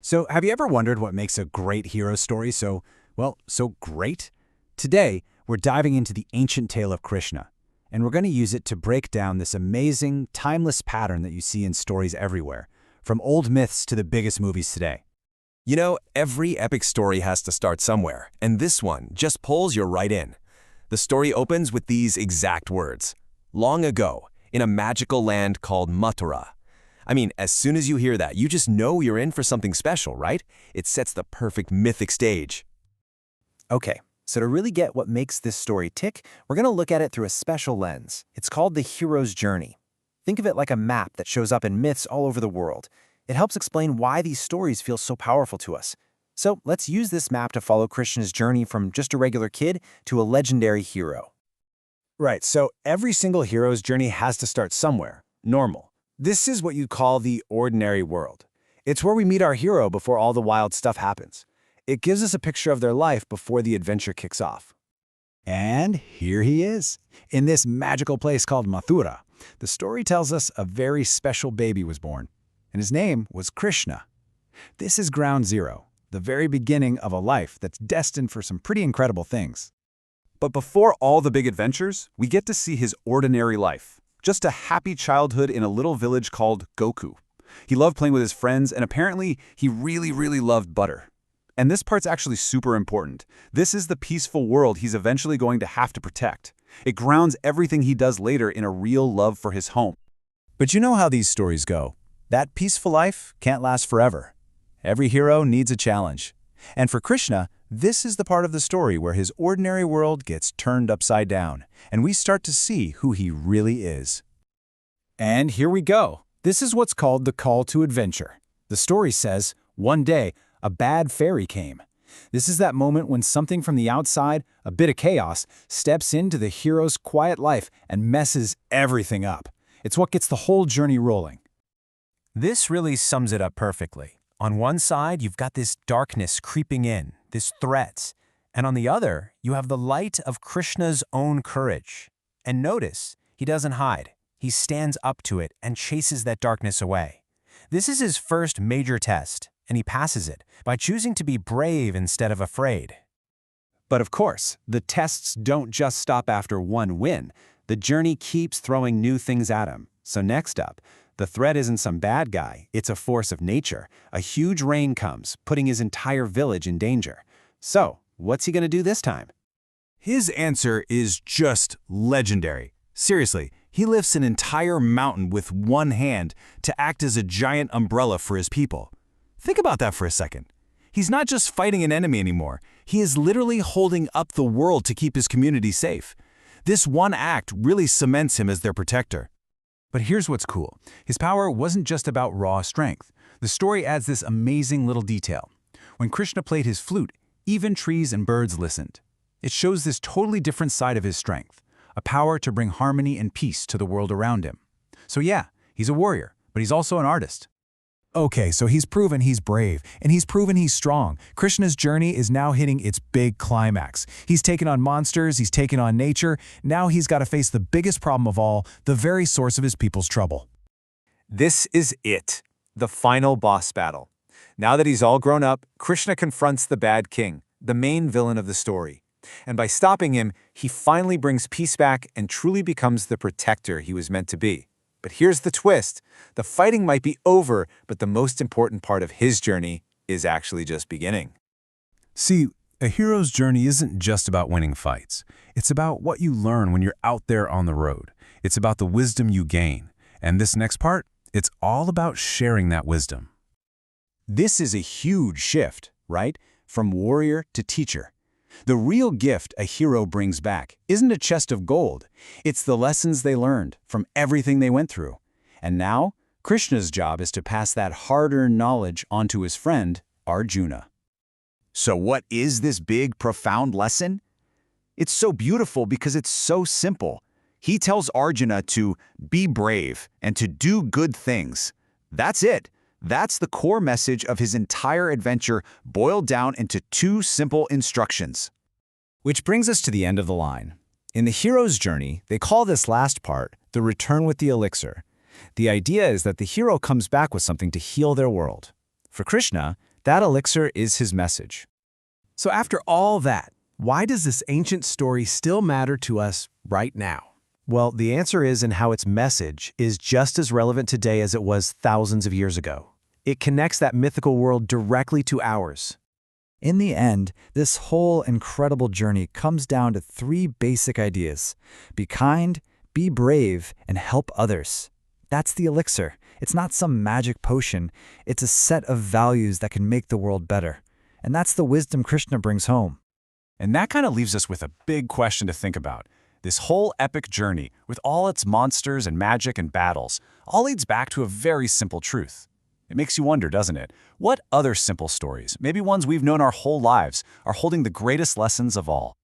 So, have you ever wondered what makes a great hero story so great? Today, we're diving into the ancient tale of Krishna, and we're going to use it to break down this amazing, timeless pattern that you see in stories everywhere, from old myths to the biggest movies today. You know, every epic story has to start somewhere, and this one just pulls you right in. The story opens with these exact words. Long ago, in a magical land called Mathura. I mean, as soon as you hear that, you just know you're in for something special, right? It sets the perfect mythic stage. Okay, so to really get what makes this story tick, we're going to look at it through a special lens. It's called the hero's journey. Think of it like a map that shows up in myths all over the world. It helps explain why these stories feel so powerful to us. So let's use this map to follow Krishna's journey from just a regular kid to a legendary hero. Right, so every single hero's journey has to start somewhere, normal. This is what you call the ordinary world. It's where we meet our hero before all the wild stuff happens. It gives us a picture of their life before the adventure kicks off. And here he is, in this magical place called Mathura. The story tells us a very special baby was born, and his name was Krishna. This is ground zero, the very beginning of a life that's destined for some pretty incredible things. But before all the big adventures, we get to see his ordinary life. Just a happy childhood in a little village called Goku. He loved playing with his friends, and apparently he really loved butter. And this part's actually super important. This is the peaceful world he's eventually going to have to protect. It grounds everything he does later in a real love for his home. But you know how these stories go. That peaceful life can't last forever. Every hero needs a challenge. And for Krishna, this is the part of the story where his ordinary world gets turned upside down, and we start to see who he really is. And here we go. This is what's called the call to adventure. The story says, one day, a bad fairy came. This is that moment when something from the outside, a bit of chaos, steps into the hero's quiet life and messes everything up. It's what gets the whole journey rolling. This really sums it up perfectly. On one side, you've got this darkness creeping in, this threat, and on the other, you have the light of Krishna's own courage. And notice, he doesn't hide. He stands up to it and chases that darkness away. This is his first major test, and he passes it by choosing to be brave instead of afraid. But of course, the tests don't just stop after one win. The journey keeps throwing new things at him. So next up, the threat isn't some bad guy, it's a force of nature. A huge rain comes, putting his entire village in danger. So, what's he gonna do this time? His answer is just legendary. Seriously, he lifts an entire mountain with one hand to act as a giant umbrella for his people. Think about that for a second. He's not just fighting an enemy anymore. He is literally holding up the world to keep his community safe. This one act really cements him as their protector. But here's what's cool. His power wasn't just about raw strength. The story adds this amazing little detail. When Krishna played his flute, even trees and birds listened. It shows this totally different side of his strength, a power to bring harmony and peace to the world around him. So yeah, he's a warrior, but he's also an artist. Okay, so he's proven he's brave, and he's proven he's strong. Krishna's journey is now hitting its big climax. He's taken on monsters, he's taken on nature. Now he's got to face the biggest problem of all, the very source of his people's trouble. This is it, the final boss battle. Now that he's all grown up, Krishna confronts the bad king, the main villain of the story. And by stopping him, he finally brings peace back and truly becomes the protector he was meant to be. But here's the twist. The fighting might be over, but the most important part of his journey is actually just beginning. See, a hero's journey isn't just about winning fights. It's about what you learn when you're out there on the road. It's about the wisdom you gain. And this next part, it's all about sharing that wisdom. This is a huge shift, right? From warrior to teacher. The real gift a hero brings back isn't a chest of gold. It's the lessons they learned from everything they went through. And now, Krishna's job is to pass that hard-earned knowledge on to his friend, Arjuna. So what is this big, profound lesson? It's so beautiful because it's so simple. He tells Arjuna to be brave and to do good things. That's it. That's the core message of his entire adventure, boiled down into two simple instructions. Which brings us to the end of the line. In the hero's journey, they call this last part the return with the elixir. The idea is that the hero comes back with something to heal their world. For Krishna, That elixir is his message. So after all that, why does this ancient story still matter to us right now? Well, the answer is in how its message is just as relevant today as it was thousands of years ago. It connects that mythical world directly to ours. In the end, this whole incredible journey comes down to three basic ideas: be kind, be brave, and help others. That's the elixir. It's not some magic potion. It's a set of values that can make the world better. And that's the wisdom Krishna brings home. And that kind of leaves us with a big question to think about. This whole epic journey, with all its monsters and magic and battles, all leads back to a very simple truth. It makes you wonder, doesn't it? What other simple stories, maybe ones we've known our whole lives, are holding the greatest lessons of all?